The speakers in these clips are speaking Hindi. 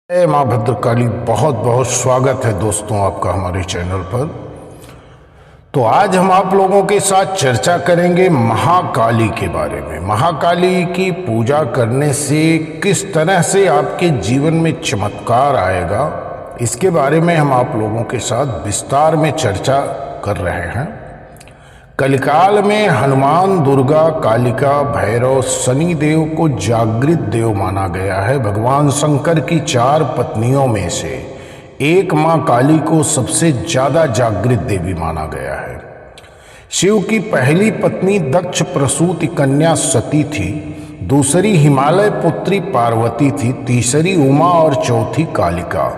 माँ भद्रकाली, बहुत बहुत स्वागत है दोस्तों आपका हमारे चैनल पर। तो आज हम आप लोगों के साथ चर्चा करेंगे महाकाली के बारे में। महाकाली की पूजा करने से किस तरह से आपके जीवन में चमत्कार आएगा, इसके बारे में हम आप लोगों के साथ विस्तार में चर्चा कर रहे हैं। कलिकाल में हनुमान, दुर्गा, कालिका, भैरव, शनि देव को जागृत देव माना गया है। भगवान शंकर की 4 पत्नियों में से एक मां काली को सबसे ज्यादा जागृत देवी माना गया है। शिव की पहली पत्नी दक्ष प्रसूति कन्या सती थी, दूसरी हिमालय पुत्री पार्वती थी, तीसरी उमा और चौथी कालिका।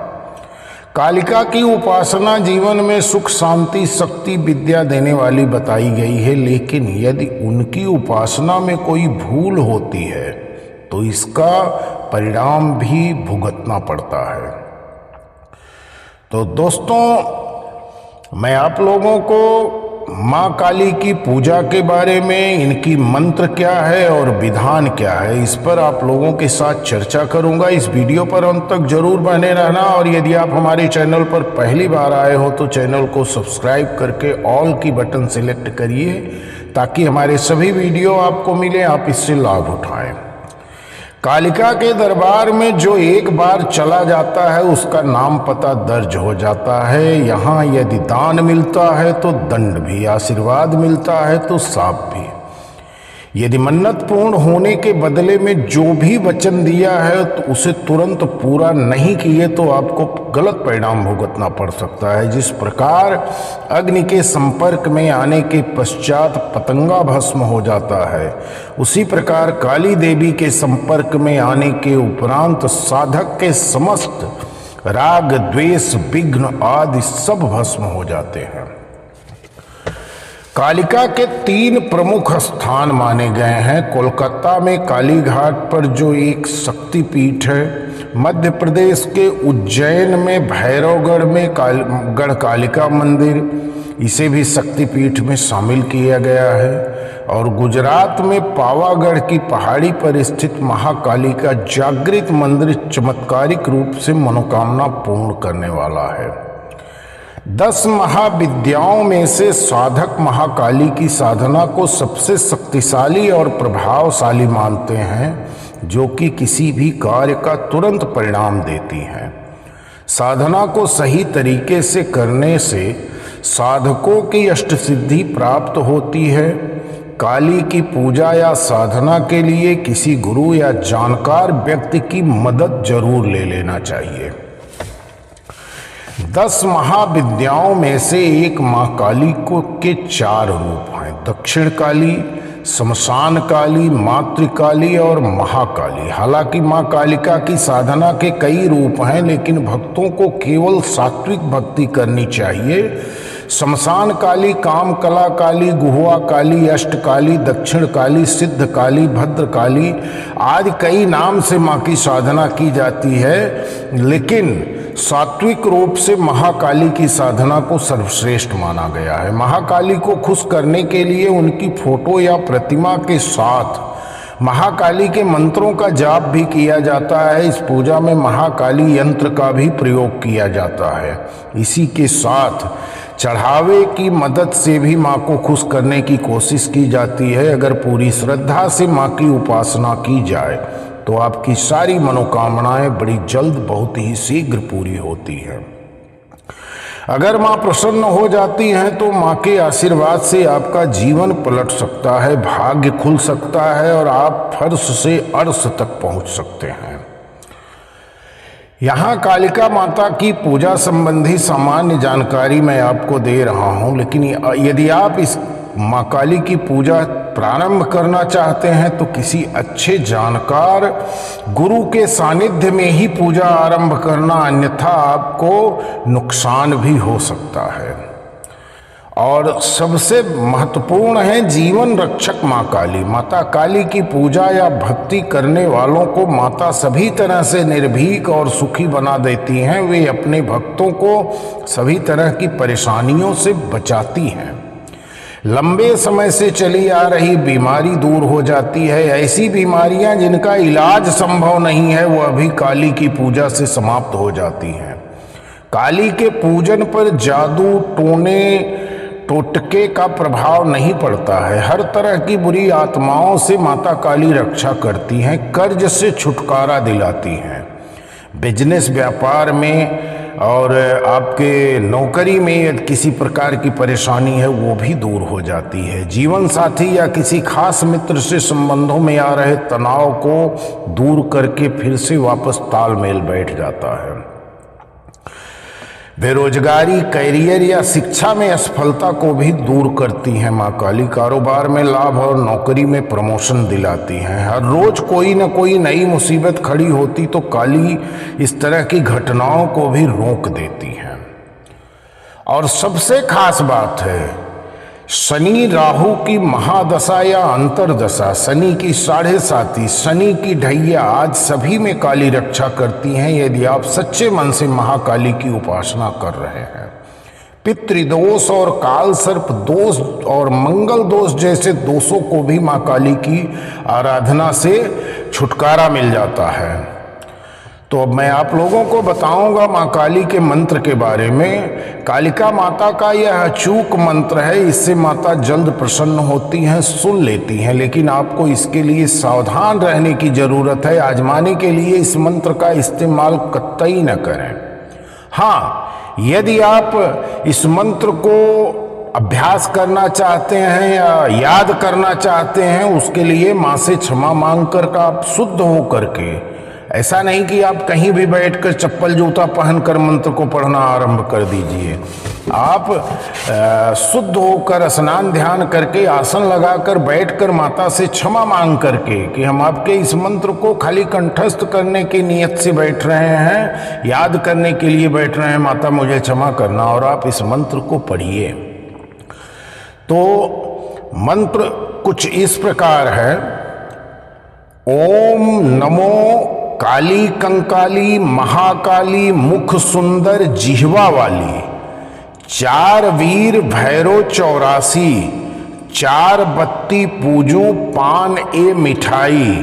कालिका की उपासना जीवन में सुख, शांति, शक्ति, विद्या देने वाली बताई गई है, लेकिन यदि उनकी उपासना में कोई भूल होती है तो इसका परिणाम भी भुगतना पड़ता है। तो दोस्तों, मैं आप लोगों को माँ काली की पूजा के बारे में, इनकी मंत्र क्या है और विधान क्या है, इस पर आप लोगों के साथ चर्चा करूंगा। इस वीडियो पर अंत तक जरूर बने रहना, और यदि आप हमारे चैनल पर पहली बार आए हो तो चैनल को सब्सक्राइब करके ऑल की बटन सेलेक्ट करिए, ताकि हमारे सभी वीडियो आपको मिले, आप इससे लाभ उठाएं। कालिका के दरबार में जो एक बार चला जाता है उसका नाम पता दर्ज हो जाता है। यहाँ यदि दान मिलता है तो दंड भी, आशीर्वाद मिलता है तो शाप भी। यदि मन्नत पूर्ण होने के बदले में जो भी वचन दिया है तो उसे तुरंत पूरा नहीं किए तो आपको गलत परिणाम भुगतना पड़ सकता है। जिस प्रकार अग्नि के संपर्क में आने के पश्चात पतंगा भस्म हो जाता है, उसी प्रकार काली देवी के संपर्क में आने के उपरांत साधक के समस्त राग, द्वेष, विघ्न आदि सब भस्म हो जाते हैं। कालिका के 3 प्रमुख स्थान माने गए हैं। कोलकाता में काली घाट पर जो एक शक्तिपीठ है, मध्य प्रदेश के उज्जैन में भैरवगढ़ में गढ़ कालिका मंदिर, इसे भी शक्तिपीठ में शामिल किया गया है, और गुजरात में पावागढ़ की पहाड़ी पर स्थित महाकाली का जागृत मंदिर चमत्कारिक रूप से मनोकामना पूर्ण करने वाला है। 10 महाविद्याओं में से साधक महाकाली की साधना को सबसे शक्तिशाली और प्रभावशाली मानते हैं, जो कि किसी भी कार्य का तुरंत परिणाम देती हैं। साधना को सही तरीके से करने से साधकों की अष्टसिद्धि प्राप्त होती है। काली की पूजा या साधना के लिए किसी गुरु या जानकार व्यक्ति की मदद जरूर ले लेना चाहिए। 10 महाविद्याओं में से एक माँ काली के 4 रूप हैं: दक्षिण काली, शमशान काली, मातृकाली और महाकाली। हालांकि माँ कालिका की साधना के कई रूप हैं, लेकिन भक्तों को केवल सात्विक भक्ति करनी चाहिए। शमशान काली, काम कला काली, गुहवा काली, अष्ट काली, दक्षिण काली, सिद्ध काली, भद्र काली आदि कई नाम से माँ की साधना की जाती है, लेकिन सात्विक रूप से महाकाली की साधना को सर्वश्रेष्ठ माना गया है। महाकाली को खुश करने के लिए उनकी फोटो या प्रतिमा के साथ महाकाली के मंत्रों का जाप भी किया जाता है। इस पूजा में महाकाली यंत्र का भी प्रयोग किया जाता है। इसी के साथ चढ़ावे की मदद से भी माँ को खुश करने की कोशिश की जाती है। अगर पूरी श्रद्धा से माँ की उपासना की जाए तो आपकी सारी मनोकामनाएं बड़ी जल्द, बहुत ही शीघ्र पूरी होती हैं। अगर माँ प्रसन्न हो जाती हैं तो माँ के आशीर्वाद से आपका जीवन पलट सकता है, भाग्य खुल सकता है और आप फर्श से अर्श तक पहुंच सकते हैं। यहाँ कालिका माता की पूजा संबंधी सामान्य जानकारी मैं आपको दे रहा हूँ, लेकिन यदि आप इस माँ काली की पूजा प्रारंभ करना चाहते हैं तो किसी अच्छे जानकार गुरु के सानिध्य में ही पूजा आरंभ करना, अन्यथा आपको नुकसान भी हो सकता है। और सबसे महत्वपूर्ण है जीवन रक्षक माँ काली। माता काली की पूजा या भक्ति करने वालों को माता सभी तरह से निर्भीक और सुखी बना देती हैं। वे अपने भक्तों को सभी तरह की परेशानियों से बचाती हैं। लंबे समय से चली आ रही बीमारी दूर हो जाती है। ऐसी बीमारियां जिनका इलाज संभव नहीं है वो अभी काली की पूजा से समाप्त हो जाती हैं। काली के पूजन पर जादू टोने टोटके का प्रभाव नहीं पड़ता है। हर तरह की बुरी आत्माओं से माता काली रक्षा करती हैं, कर्ज से छुटकारा दिलाती हैं। बिजनेस व्यापार में और आपके नौकरी में यदि किसी प्रकार की परेशानी है वो भी दूर हो जाती है। जीवन साथी या किसी खास मित्र से संबंधों में आ रहे तनाव को दूर करके फिर से वापस तालमेल बैठ जाता है। बेरोजगारी, कैरियर या शिक्षा में असफलता को भी दूर करती हैं माँ काली। कारोबार में लाभ और नौकरी में प्रमोशन दिलाती हैं। हर रोज कोई न कोई नई मुसीबत खड़ी होती तो काली इस तरह की घटनाओं को भी रोक देती हैं। और सबसे खास बात है, शनि राहु की महादशा या अंतरदशा, शनि की 7.5, शनि की ढैया, आज सभी में काली रक्षा करती हैं यदि आप सच्चे मन से महाकाली की उपासना कर रहे हैं। पितृदोष और काल सर्प दोष और मंगल दोष जैसे दोषों को भी माँ काली की आराधना से छुटकारा मिल जाता है। तो अब मैं आप लोगों को बताऊंगा माँ काली के मंत्र के बारे में। कालिका माता का यह अचूक मंत्र है, इससे माता जल्द प्रसन्न होती हैं, सुन लेती हैं, लेकिन आपको इसके लिए सावधान रहने की जरूरत है। आजमाने के लिए इस मंत्र का इस्तेमाल कतई न करें। हाँ, यदि आप इस मंत्र को अभ्यास करना चाहते हैं या याद करना चाहते हैं, उसके लिए माँ से क्षमा मांग कर आप शुद्ध हो करके, ऐसा नहीं कि आप कहीं भी बैठकर चप्पल जूता पहनकर मंत्र को पढ़ना आरंभ कर दीजिए। आप शुद्ध होकर स्नान ध्यान करके आसन लगाकर बैठकर माता से क्षमा मांग करके कि हम आपके इस मंत्र को खाली कंठस्थ करने की नियत से बैठ रहे हैं, याद करने के लिए बैठ रहे हैं, माता मुझे क्षमा करना, और आप इस मंत्र को पढ़िए। तो मंत्र कुछ इस प्रकार है। ओम नमो काली कंकाली महाकाली मुख सुंदर जिह्वा वाली, 4 वीर भैरो 84, 4 बत्ती पूजो पान ए मिठाई,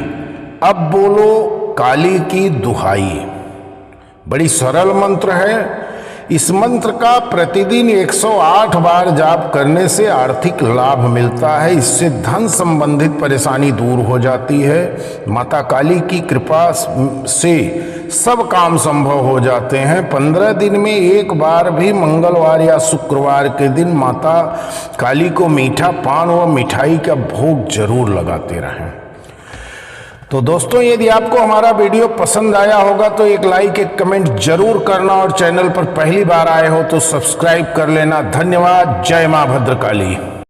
अब बोलो काली की दुहाई। बड़ी सरल मंत्र है। इस मंत्र का प्रतिदिन 108 बार जाप करने से आर्थिक लाभ मिलता है। इससे धन संबंधित परेशानी दूर हो जाती है। माता काली की कृपा से सब काम संभव हो जाते हैं। 15 दिन में एक बार भी मंगलवार या शुक्रवार के दिन माता काली को मीठा पान व मिठाई का भोग जरूर लगाते रहें। तो दोस्तों, यदि आपको हमारा वीडियो पसंद आया होगा तो एक लाइक एक कमेंट जरूर करना, और चैनल पर पहली बार आए हो तो सब्सक्राइब कर लेना। धन्यवाद। जय मां भद्रकाली।